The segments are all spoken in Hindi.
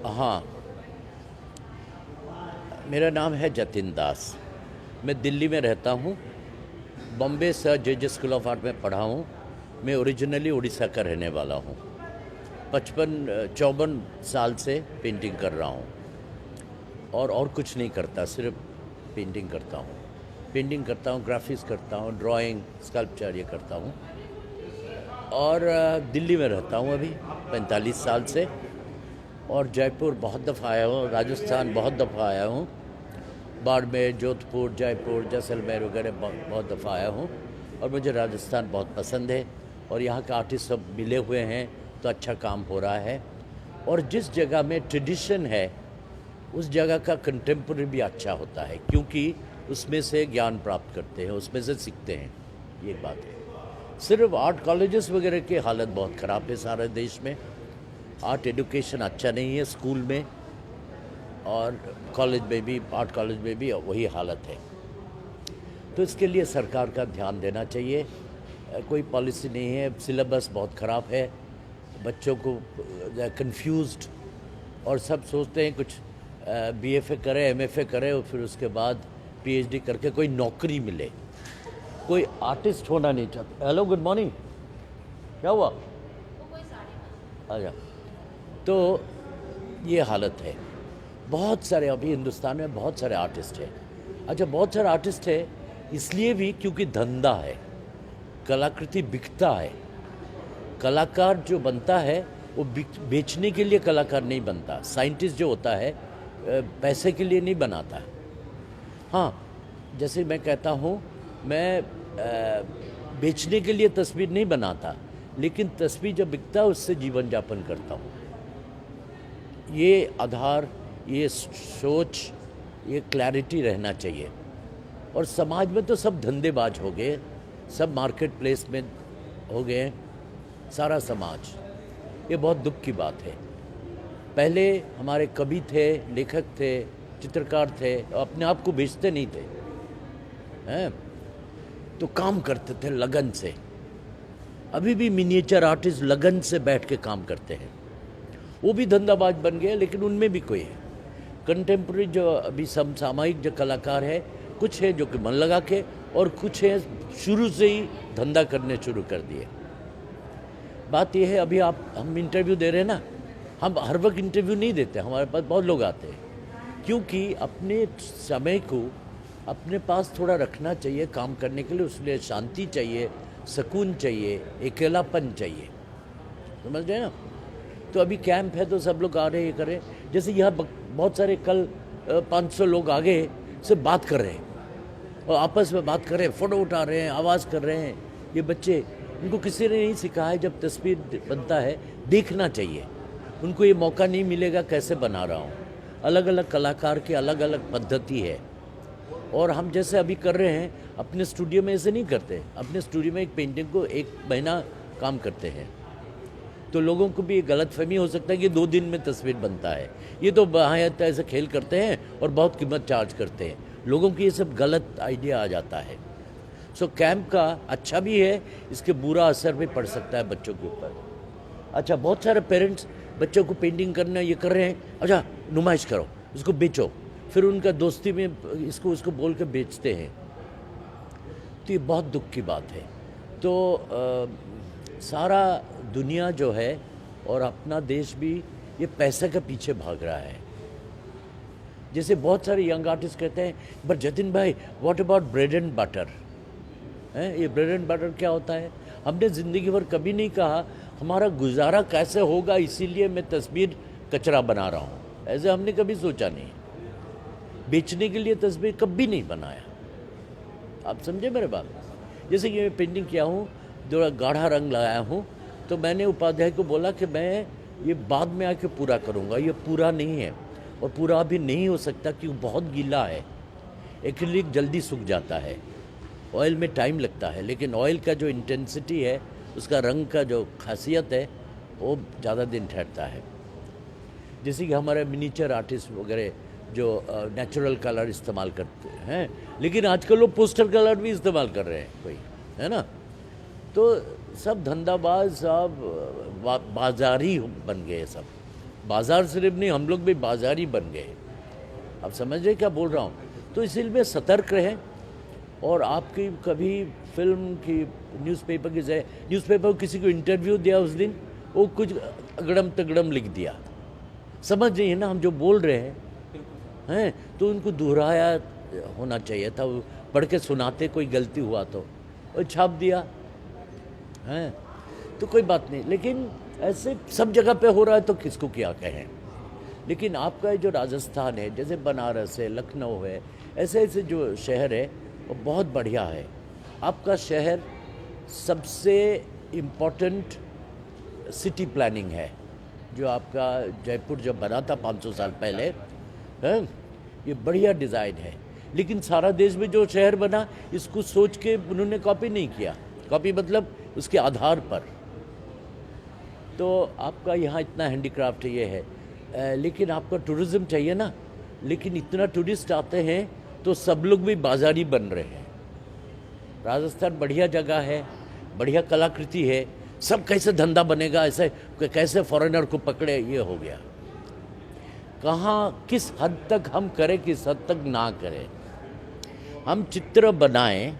हाँ, मेरा नाम है जतिन दास। मैं दिल्ली में रहता हूँ। Bombay sir J school of art में पढ़ा हूँ। मैं ओरिजिनली उड़ीसा का रहने वाला हूँ। 54 साल से पेंटिंग कर रहा हूँ और कुछ नहीं करता, सिर्फ पेंटिंग करता हूँ। पेंटिंग करता हूँ, ग्राफिक्स करता हूँ, ड्राइंग, स्कल्पचर ये करता हूँ। और दिल्ली में रहता हूँ अभी 45 साल से। और जयपुर बहुत दफ़ा आया हूँ, राजस्थान बहुत दफ़ा आया हूँ, बाड़मेर, जोधपुर, जयपुर, जैसलमेर वगैरह बहुत दफ़ा आया हूँ। और मुझे राजस्थान बहुत पसंद है और यहाँ के आर्टिस्ट सब मिले हुए हैं, तो अच्छा काम हो रहा है। और जिस जगह में ट्रेडिशन है उस जगह का कंटेम्प्रेरी भी अच्छा होता है, क्योंकि उसमें से ज्ञान प्राप्त करते हैं, उसमें से सीखते हैं। ये बात है। सिर्फ आर्ट कॉलेजेस वगैरह की हालत बहुत ख़राब है सारे देश में। आर्ट एजुकेशन अच्छा नहीं है स्कूल में, और कॉलेज में भी, आर्ट कॉलेज में भी वही हालत है। तो इसके लिए सरकार का ध्यान देना चाहिए। कोई पॉलिसी नहीं है, सिलेबस बहुत ख़राब है, बच्चों को कंफ्यूज्ड, और सब सोचते हैं कुछ BFA करें, MFA करें और फिर उसके बाद PhD करके कोई नौकरी मिले। कोई आर्टिस्ट होना नहीं चाहता। Hello, good morning. क्या हुआ? अच्छा, तो ये हालत है। बहुत सारे अभी हिंदुस्तान में बहुत सारे आर्टिस्ट हैं। अच्छा, बहुत सारे आर्टिस्ट है इसलिए भी क्योंकि धंधा है, कलाकृति बिकता है। कलाकार जो बनता है वो बेचने के लिए कलाकार नहीं बनता। साइंटिस्ट जो होता है पैसे के लिए नहीं बनाता। हाँ, जैसे मैं कहता हूँ, मैं बेचने के लिए तस्वीर नहीं बनाता, लेकिन तस्वीर जब बिकता है उससे जीवन यापन करता हूँ। ये आधार, ये सोच, ये क्लैरिटी रहना चाहिए। और समाज में तो सब धंधेबाज हो गए, सब मार्केट प्लेस में हो गए, सारा समाज। ये बहुत दुख की बात है। पहले हमारे कवि थे, लेखक थे, चित्रकार थे, अपने आप को बेचते नहीं थे, हैं? तो काम करते थे लगन से। अभी भी मिनिएचर आर्टिस्ट लगन से बैठ के काम करते हैं। वो भी धंधाबाज बन गए, लेकिन उनमें भी कोई है। कंटेम्प्रेरी जो अभी समसामयिक जो कलाकार है, कुछ है जो कि मन लगा के, और कुछ है शुरू से ही धंधा करने शुरू कर दिए। बात यह है, अभी हम इंटरव्यू दे रहे हैं ना, हम हर वक्त इंटरव्यू नहीं देते। हमारे पास बहुत लोग आते हैं, क्योंकि अपने समय को अपने पास थोड़ा रखना चाहिए काम करने के लिए। उसलिए शांति चाहिए, सुकून चाहिए, अकेलापन चाहिए, समझ रहे हैं ना। तो अभी कैंप है तो सब लोग आ रहे हैं, कर रहे हैं। जैसे यहाँ बहुत सारे कल 500 लोग आ गए, सब बात कर रहे हैं और आपस में बात कर रहे हैं, फ़ोटो उठा रहे हैं, आवाज़ कर रहे हैं। ये बच्चे, उनको किसी ने नहीं सिखाया, जब तस्वीर बनता है देखना चाहिए। उनको ये मौका नहीं मिलेगा कैसे बना रहा हूँ। अलग अलग कलाकार की अलग अलग पद्धति है, और हम जैसे अभी कर रहे हैं अपने स्टूडियो में ऐसे नहीं करते। अपने स्टूडियो में एक पेंटिंग को 1 महीना काम करते हैं, तो लोगों को भी गलतफहमी हो सकता है कि 2 दिन में तस्वीर बनता है। ये तो बाहर ऐसे खेल करते हैं और बहुत कीमत चार्ज करते हैं। लोगों की ये सब गलत आइडिया आ जाता है। सो कैंप का अच्छा भी है, इसके बुरा असर भी पड़ सकता है बच्चों के ऊपर। अच्छा, बहुत सारे पेरेंट्स बच्चों को पेंटिंग करना ये कर रहे हैं, अच्छा नुमाइश करो, उसको बेचो, फिर उनका दोस्ती में इसको बोल के बेचते हैं। तो ये बहुत दुख की बात है। तो सारा दुनिया जो है और अपना देश भी ये पैसे के पीछे भाग रहा है। जैसे बहुत सारे यंग आर्टिस्ट कहते हैं, बट जतिन भाई, what about bread and butter? हैं, ये ब्रेड एंड बटर क्या होता है? हमने ज़िंदगी भर कभी नहीं कहा हमारा गुजारा कैसे होगा, इसीलिए मैं तस्वीर कचरा बना रहा हूँ। ऐसे हमने कभी सोचा नहीं। बेचने के लिए तस्वीर कभी नहीं बनाया। आप समझे मेरे बात? जैसे कि मैं पेंटिंग किया हूँ, थोड़ा गाढ़ा रंग लगाया हूँ, तो मैंने उपाध्याय को बोला कि मैं ये बाद में आके पूरा करूँगा। ये पूरा नहीं है, और पूरा अभी नहीं हो सकता क्योंकि बहुत गीला है। एक्रिलिक जल्दी सूख जाता है, ऑयल में टाइम लगता है, लेकिन ऑयल का जो इंटेंसिटी है, उसका रंग का जो खासियत है, वो ज़्यादा दिन ठहरता है। जैसे कि हमारे मिनीचर आर्टिस्ट वगैरह जो नेचुरल कलर इस्तेमाल करते हैं, लेकिन आजकल लोग पोस्टर कलर भी इस्तेमाल कर रहे हैं, कोई है ना। तो सब धंधाबाज, सब बाजारी बन गए सब। बाजार सिर्फ नहीं, हम लोग भी बाजारी बन गए। आप समझ रहे क्या बोल रहा हूँ? तो इसलिए सतर्क रहें। और आपकी कभी फिल्म की न्यूज़पेपर की जगह, न्यूज़पेपर किसी को इंटरव्यू दिया उस दिन, वो कुछ अगड़म तगड़म लिख दिया। समझ रही है ना हम जो बोल रहे हैं? तो उनको दोहराया होना चाहिए था, वो पढ़ के सुनाते कोई गलती हुआ तो, और छाप दिया है। तो कोई बात नहीं, लेकिन ऐसे सब जगह पे हो रहा है तो किसको क्या कहें। लेकिन आपका जो राजस्थान है, जैसे बनारस है, लखनऊ है, ऐसे ऐसे जो शहर है वो बहुत बढ़िया है। आपका शहर सबसे इम्पोर्टेंट सिटी प्लानिंग है। जो आपका जयपुर जब बना था 500 साल पहले, है, ये बढ़िया डिज़ाइन है। लेकिन सारा देश में जो शहर बना, इसको सोच के उन्होंने कॉपी नहीं किया। कॉपी मतलब उसके आधार पर। तो आपका यहाँ इतना हैंडीक्राफ्ट ये है, लेकिन आपका टूरिज़्म चाहिए ना। लेकिन इतना टूरिस्ट आते हैं तो सब लोग भी बाजारी बन रहे हैं। राजस्थान बढ़िया जगह है, बढ़िया कलाकृति है, सब कैसे धंधा बनेगा, ऐसे कैसे फॉरेनर को पकड़े, ये हो गया। कहाँ किस हद तक हम करें, किस हद तक ना करें। हम चित्र बनाएं,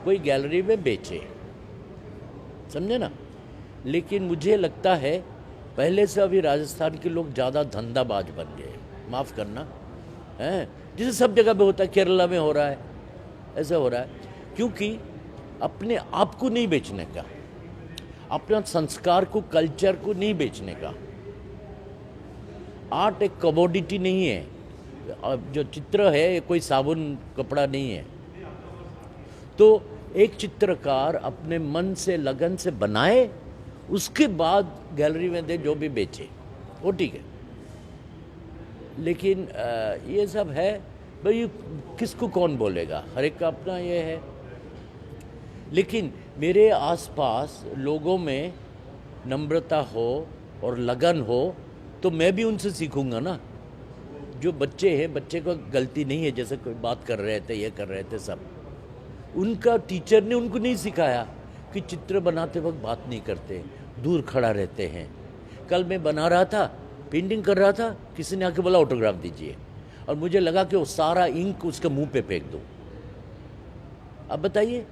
कोई गैलरी में बेचें, समझे ना। लेकिन मुझे लगता है पहले से अभी राजस्थान के लोग ज़्यादा धंधाबाज बन गए, माफ़ करना, हैं, जैसे सब जगह पे होता है। केरला में हो रहा है, ऐसे हो रहा है, क्योंकि अपने आप को नहीं बेचने का, अपना संस्कार को, कल्चर को नहीं बेचने का। आर्ट एक कमोडिटी नहीं है। अब जो चित्र है ये कोई साबुन कपड़ा नहीं है। तो एक चित्रकार अपने मन से, लगन से बनाए, उसके बाद गैलरी में दे, जो भी बेचे वो ठीक है। लेकिन ये सब है भाई, किसको कौन बोलेगा, हर एक का अपना ये है। लेकिन मेरे आसपास लोगों में नम्रता हो और लगन हो तो मैं भी उनसे सीखूंगा ना। जो बच्चे हैं, बच्चे को गलती नहीं है, जैसे कोई बात कर रहे थे, ये कर रहे थे, सब उनका टीचर ने उनको नहीं सिखाया कि चित्र बनाते वक्त बात नहीं करते, दूर खड़ा रहते हैं। कल मैं बना रहा था, पेंटिंग कर रहा था, किसी ने आके बोला ऑटोग्राफ दीजिए, और मुझे लगा कि वो सारा इंक उसके मुंह पे फेंक दूं। अब बताइए,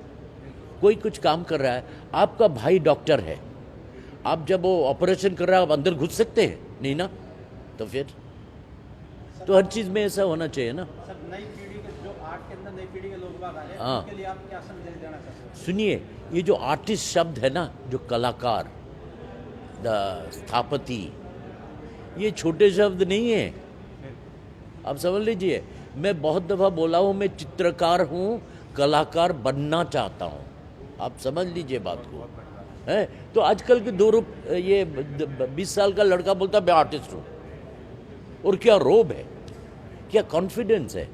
कोई कुछ काम कर रहा है, आपका भाई डॉक्टर है, आप जब वो ऑपरेशन कर रहा है आप अंदर घुस सकते हैं नहीं ना, तो फिर तो हर चीज़ में ऐसा होना चाहिए ना। सर, नई पीढ़ी के जो आर्ट के अंदर नई पीढ़ी के लोग बाग आ रहे हैं, हाँ। उनके लिए आप क्या संदेश देना चाहते हैं? सुनिए, ये जो आर्टिस्ट शब्द है ना, जो कलाकार, द स्थापति, ये छोटे शब्द नहीं है। आप समझ लीजिए, मैं बहुत दफ़ा बोला हूँ, मैं चित्रकार हूँ, कलाकार बनना चाहता हूँ। आप समझ लीजिए बात को, है। तो आजकल के ये 20 साल का लड़का बोलता मैं आर्टिस्ट हूँ, और क्या रोब है, क्या कॉन्फिडेंस है।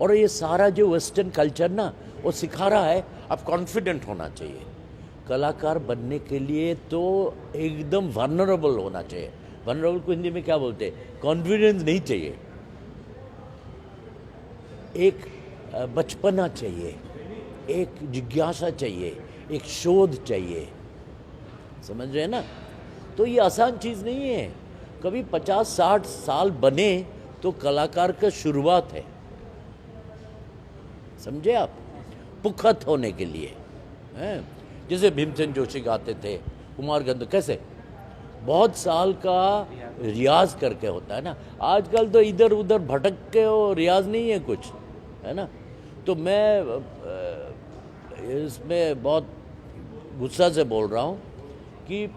और ये सारा जो वेस्टर्न कल्चर ना, वो सिखा रहा है अब कॉन्फिडेंट होना चाहिए। कलाकार बनने के लिए तो एकदम वनरेबल होना चाहिए। वनरेबल को हिंदी में क्या बोलते हैं? कॉन्फिडेंस नहीं चाहिए, एक बचपना चाहिए, एक जिज्ञासा चाहिए, एक शोध चाहिए। समझ रहे हैं ना? तो ये आसान चीज़ नहीं है। कभी 50-60 साल बने तो कलाकार का शुरुआत है, समझे आप, पुख्त होने के लिए, हैं। जैसे भीमसेन जोशी गाते थे, कुमार गंध, कैसे बहुत साल का रियाज करके होता है ना। आजकल तो इधर उधर भटक के वो रियाज नहीं है कुछ, है ना। तो मैं इसमें बहुत गुस्सा से बोल रहा हूँ कि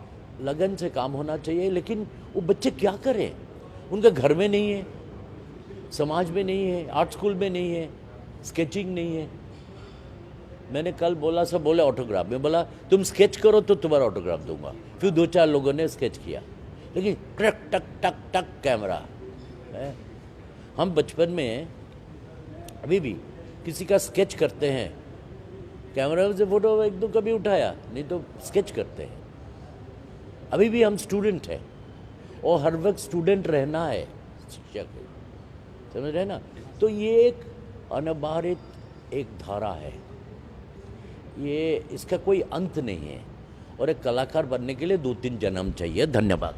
लगन से काम होना चाहिए। लेकिन वो बच्चे क्या करें, उनका घर में नहीं है, समाज में नहीं है, आर्ट स्कूल में नहीं है, स्केचिंग नहीं है। मैंने कल बोला, सब बोले ऑटोग्राफ, मैं बोला तुम स्केच करो तो तुम्हारा ऑटोग्राफ दूंगा। फिर 2-4 लोगों ने स्केच किया, लेकिन टक टक टक टक कैमरा है। हम बचपन में अभी भी किसी का स्केच करते हैं, कैमरा से फोटो एक दो कभी उठाया नहीं तो स्केच करते हैं। अभी भी हम स्टूडेंट हैं, और हर वक्त स्टूडेंट रहना है शिक्षा के, समझ रहे ना। तो ये एक अनबारित एक धारा है, ये इसका कोई अंत नहीं है। और एक कलाकार बनने के लिए 2-3 जन्म चाहिए। धन्यवाद।